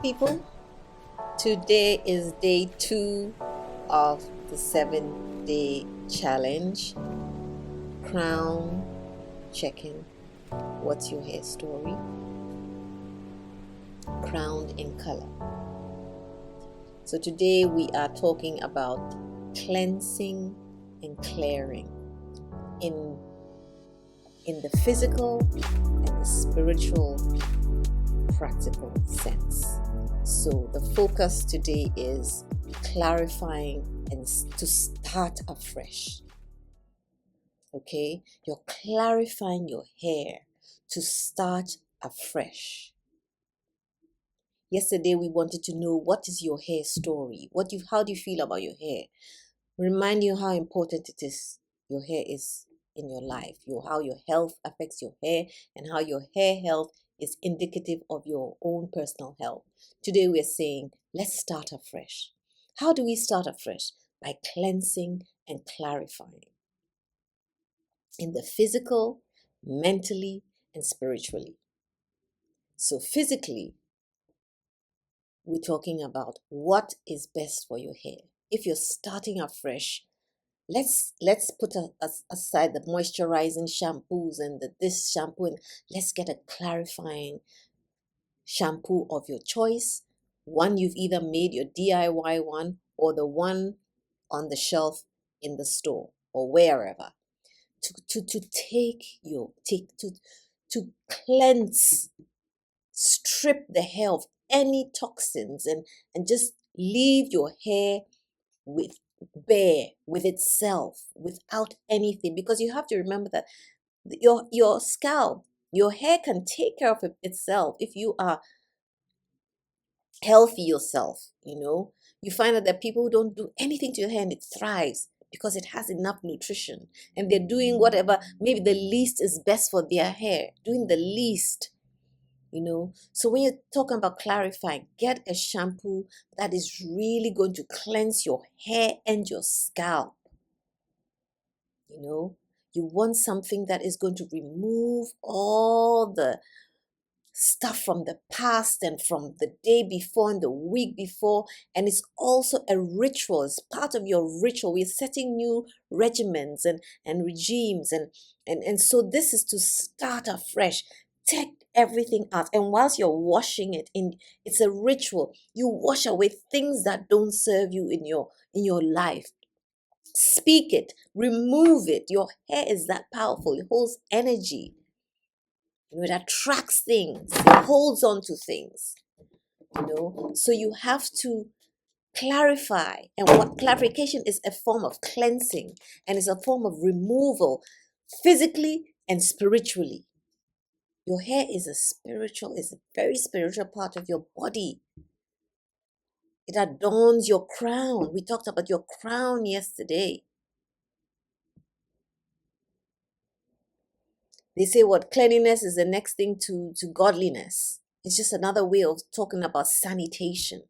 people. Today is day 2 of the 7-day challenge. Crown checking. What's your hair story? Crowned in color. So today we are talking about cleansing and clearing in the physical and the spiritual practical sense. So the focus today is clarifying and to start afresh. Okay, you're clarifying your hair to start afresh. Yesterday we wanted to know, what is your hair story? How do you feel about your hair? Remind you how important it is, your hair is in your life, how your health affects your hair, and how your hair health is indicative of your own personal health. Today we're saying, let's start afresh. How do we start afresh? By cleansing and clarifying in the physical, mentally, and spiritually. So physically, we're talking about what is best for your hair. If you're starting afresh, let's put aside the moisturizing shampoos and this shampoo, and let's get a clarifying shampoo of your choice. One you've either made, your DIY one, or the one on the shelf in the store or wherever, to cleanse, strip the hair of any toxins, and just leave your hair with itself, without anything. Because you have to remember that your scalp, your hair can take care of itself if you are healthy yourself. You find out that people who don't do anything to your hair and it thrives because it has enough nutrition, and they're doing whatever, maybe the least is best for their hair, doing the least. So when you're talking about clarifying, get a shampoo that is really going to cleanse your hair and your scalp. You want something that is going to remove all the stuff from the past and from the day before and the week before. And it's also a ritual. It's part of your ritual. We're setting new regimens and regimes, and so this is to start afresh. Take everything out, and whilst you're washing it in, it's a ritual. You wash away things that don't serve you in your life. Speak it, remove it. Your hair is that powerful. It holds energy. It attracts things, it holds on to things. So you have to clarify, and what clarification is a form of cleansing, and it's a form of removal, physically and spiritually. Your hair is a very spiritual part of your body. It adorns your crown. We talked about your crown yesterday. They say what cleanliness is the next thing to godliness. It's just another way of talking about sanitation.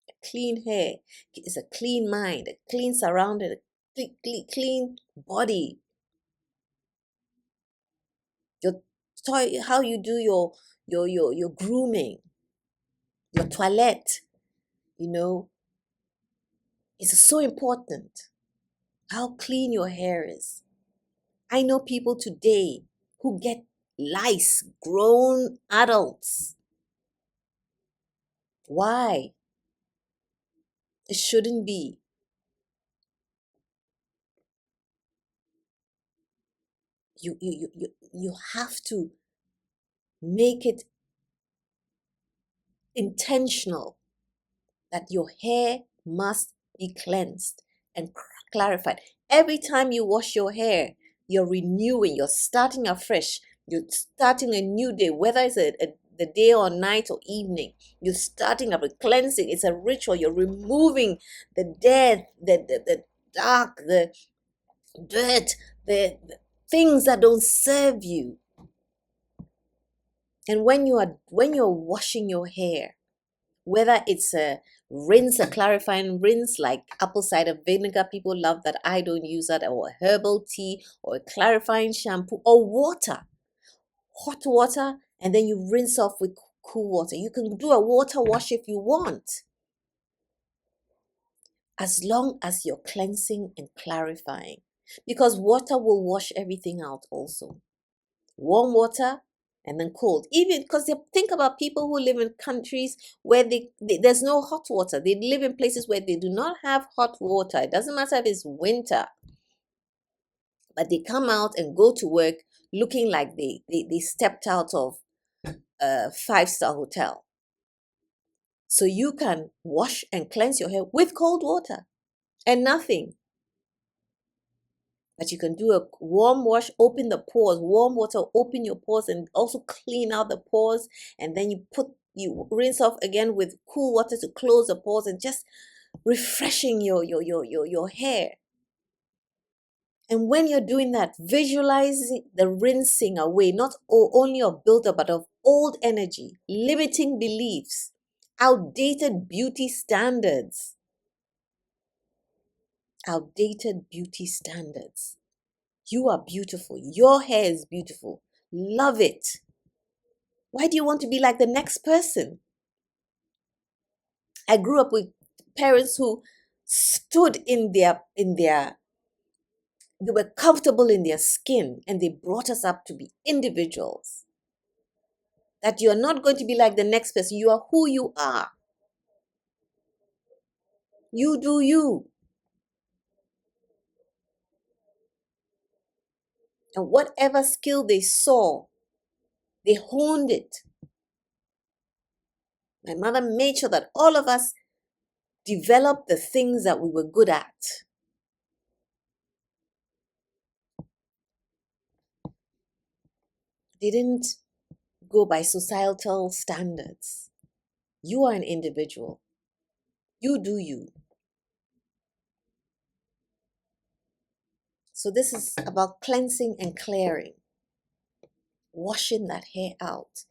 A clean hair is a clean mind, a clean surrounding, a clean body. How you do your grooming, your toilette, it's so important. How clean your hair is. I know people today who get lice, grown adults. Why? It shouldn't be. You have to make it intentional that your hair must be cleansed and clarified. Every time you wash your hair, you're renewing, you're starting afresh, you're starting a new day, whether it's the day or night or evening. You're starting up a cleansing. It's a ritual. You're removing the death, the dark, the dirt, the things that don't serve you. And when you're washing your hair, whether it's a clarifying rinse like apple cider vinegar, people love that, I don't use that, or a herbal tea, or a clarifying shampoo, or water, hot water, and then you rinse off with cool water. You can do a water wash if you want, as long as you're cleansing and clarifying, because water will wash everything out also. Warm water and then cold. Even because think about people who live in countries where there's no hot water. They live in places where they do not have hot water. It doesn't matter if it's winter, but they come out and go to work looking like they stepped out of a five-star hotel. So you can wash and cleanse your hair with cold water and nothing. But you can do a warm wash, open the pores, warm water, open your pores and also clean out the pores. And then you rinse off again with cool water to close the pores and just refreshing your hair. And when you're doing that, visualizing the rinsing away, not only of buildup, but of old energy, limiting beliefs, outdated beauty standards. Outdated beauty standards. You are beautiful. Your hair is beautiful. Love it. Why do you want to be like the next person? I grew up with parents who stood they were comfortable in their skin, and they brought us up to be individuals. That you're not going to be like the next person. You are who you are. You do you. And whatever skill they saw, they honed it. My mother made sure that all of us developed the things that we were good at. They didn't go by societal standards. You are an individual. You do you. So this is about cleansing and clearing. Washing that hair out.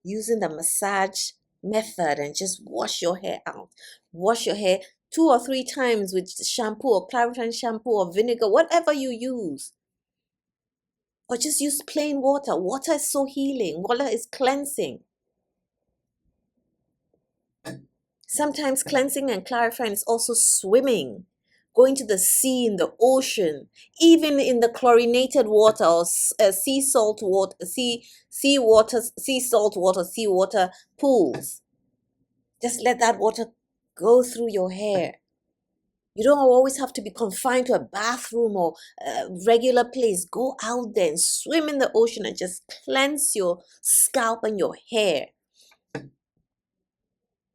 Using the massage method and just wash your hair out. Wash your hair 2 or 3 times with shampoo or clarifying shampoo or vinegar, whatever you use. Or just use plain water. Water is so healing. Water is cleansing. Sometimes cleansing and clarifying is also swimming, going to the sea, in the ocean, even in the chlorinated water or sea salt water, sea salt water, seawater pools. Just let that water go through your hair. You don't always have to be confined to a bathroom or a regular place. Go out there and swim in the ocean and just cleanse your scalp and your hair.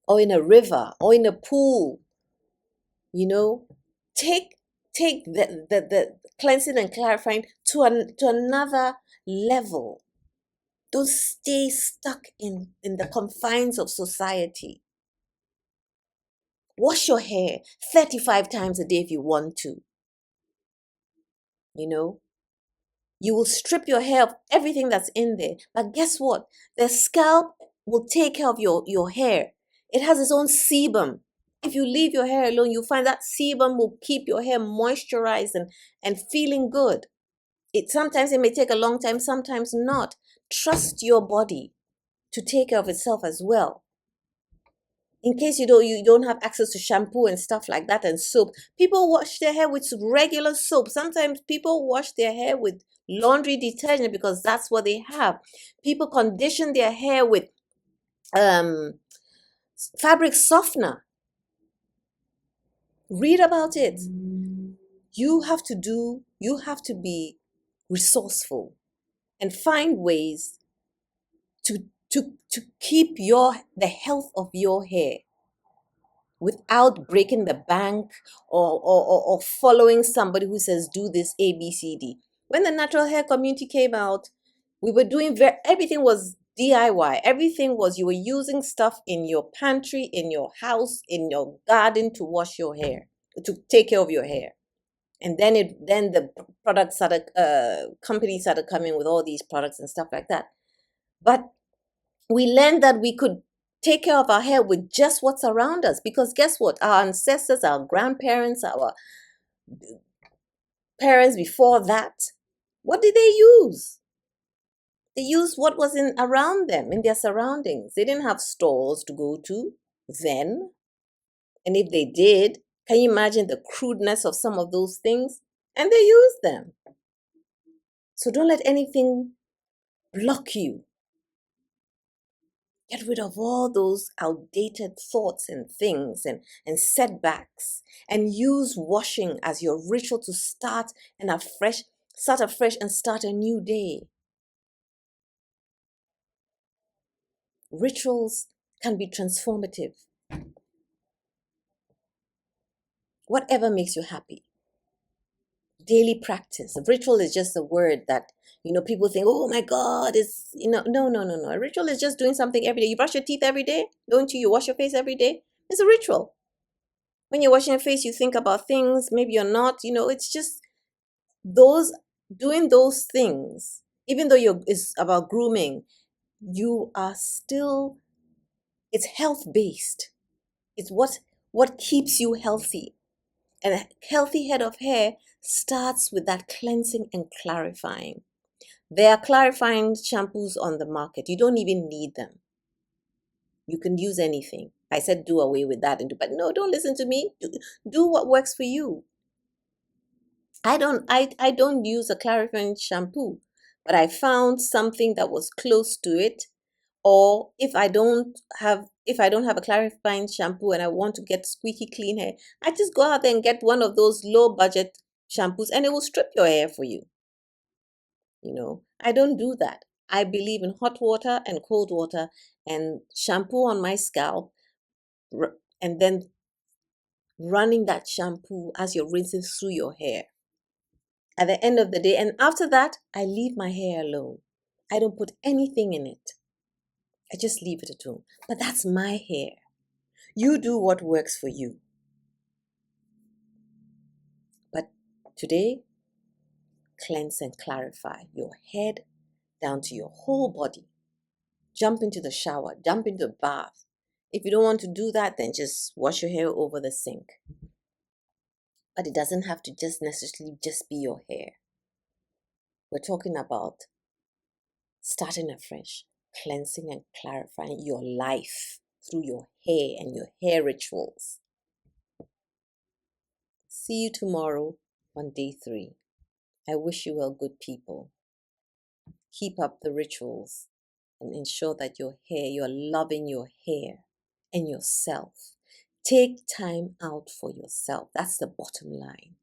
Or in a river or in a pool. Take the cleansing and clarifying to another level. Don't stay stuck in the confines of society. Wash your hair 35 times a day if you want to. You will strip your hair of everything that's in there. But guess what? The scalp will take care of your hair. It has its own sebum. If you leave your hair alone, you'll find that sebum will keep your hair moisturized and feeling good. Sometimes it may take a long time, sometimes not. Trust your body to take care of itself as well. In case you don't have access to shampoo and stuff like that and soap, people wash their hair with regular soap. Sometimes people wash their hair with laundry detergent because that's what they have. People condition their hair with fabric softener. Read about it. You have to be resourceful and find ways to keep the health of your hair without breaking the bank or following somebody who says do this ABCD. When the natural hair community came out, we were doing everything was DIY. Everything was you were using stuff in your pantry, in your house, in your garden to wash your hair, to take care of your hair. And then the products started, companies started coming with all these products and stuff like that. But we learned that we could take care of our hair with just what's around us, because guess what? Our ancestors, our grandparents, our parents before that, what did they use? They used what was in around them, in their surroundings. They didn't have stores to go to then. And if they did, can you imagine the crudeness of some of those things? And they used them. So don't let anything block you. Get rid of all those outdated thoughts and things and setbacks, and use washing as your ritual to start afresh and start a new day. Rituals can be transformative. Whatever makes you happy. Daily practice. A ritual is just a word that, people think, oh my God, no. A ritual is just doing something every day. You brush your teeth every day, don't you? You wash your face every day. It's a ritual. When you're washing your face, you think about things, maybe you're not, it's just doing those things. Even though it's about grooming, you are still, it's health based. It's what keeps you healthy. And a healthy head of hair starts with that cleansing and clarifying. There are clarifying shampoos on the market. You don't even need them. You can use anything. I said do away with that, but no, don't listen to me. Do what works for you. I don't use a clarifying shampoo, but I found something that was close to it. Or if I don't have a clarifying shampoo and I want to get squeaky clean hair, I just go out there and get one of those low budget shampoos and it will strip your hair for you. I don't do that. I believe in hot water and cold water and shampoo on my scalp, and then running that shampoo as you're rinsing through your hair at the end of the day. And after that, I leave my hair alone. I don't put anything in it. I just leave it at home. But that's my hair. You do what works for you. But today, cleanse and clarify your head down to your whole body. Jump into the shower, jump into the bath. If you don't want to do that, then just wash your hair over the sink. But it doesn't have to just necessarily just be your hair. We're talking about starting afresh, cleansing and clarifying your life through your hair and your hair rituals. See you tomorrow on day 3. I wish you well, good people. Keep up the rituals and ensure that you're loving your hair and yourself. Take time out for yourself. That's the bottom line.